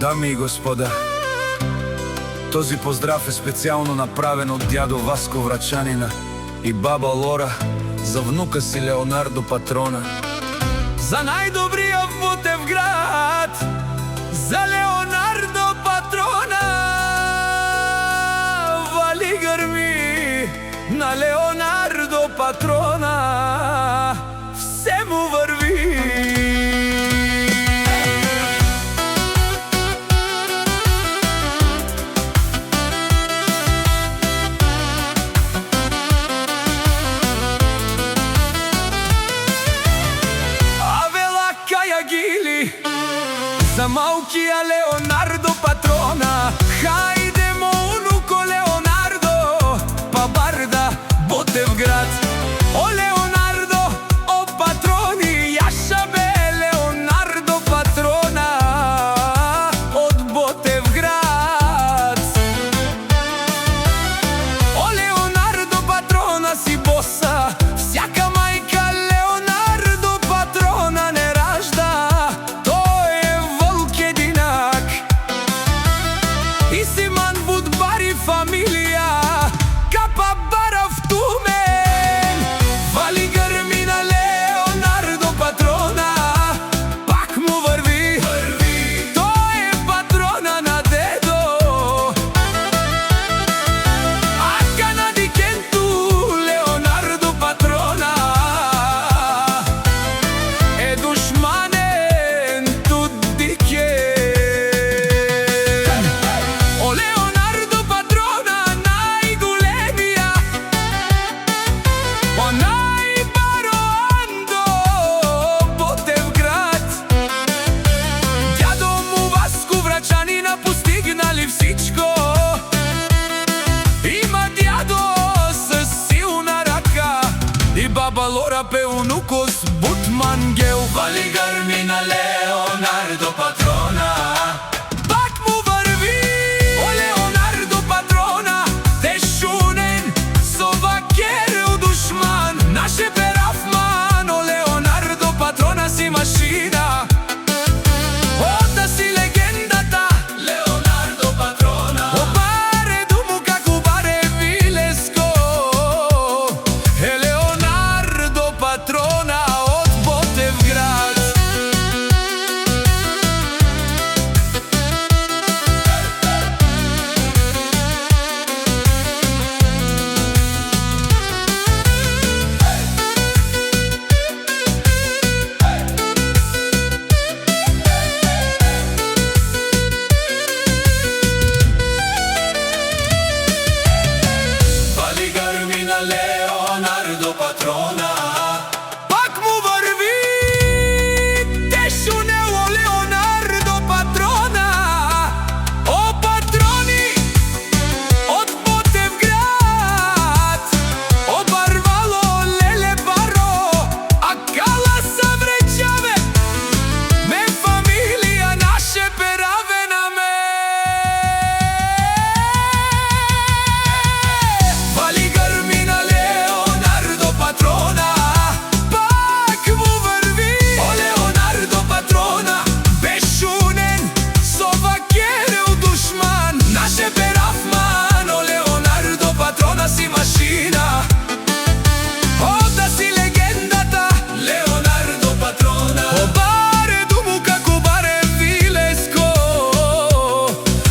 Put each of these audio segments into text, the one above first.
Дами и господа, този поздрав е специално направен от дядо Васко Врачанина и баба Лора за внука си Леонардо Патрона. За най-добрия в Ботевград, за Леонардо Патрона. Вали гърми на Леонардо Патрона, все му върви. За малкия Леонардо Патрона, хайде мо унуко Леонардо, па барда Ботевград. О Леонардо, о патрони, јаша бе Леонардо Патрона од Ботевград. О Леонардо Патрона си боса, всяка мајка Леонардо Патрона не ражда. И си ман будбари фамилија, капа бара в тумен. Вали гърми на Леонардо Патрона, пак му върви. Той е патрона на дедо. Ака на дикенту Леонардо Патрона е душманен тут дике. Постигнали всичко. Има дядо със силна ръка и баба Лора пе унуко с бутмангел. Вали гърми на Леонардо Патрона, пак му върви. О Леонардо Патрона, те шунен со вакерел душман. Наше перафман, о Леонардо Патрона си машина. Ода си легендата Леонардо Патрона. О баре думу како баре Вилеско е Леонардо Патрона од Ботевград. Леонардо Патрона, пак му върви. Те шунело Леонардо Патрона. О патрони от Ботевград, о барвало леле баро, а кала са вречаве, ме фамилија наше пераве на ме. Вали гърми на Леонардо Патрона, пак му върви. О Леонардо Патрона, бешунен со вакерел душман. Наше перафман, о Леонардо Патрона си машина. Ода си легендата Леонардо Патрона. О баре думу како баре Вилеско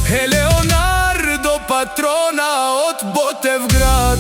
е Леонардо Патрона од Ботевград.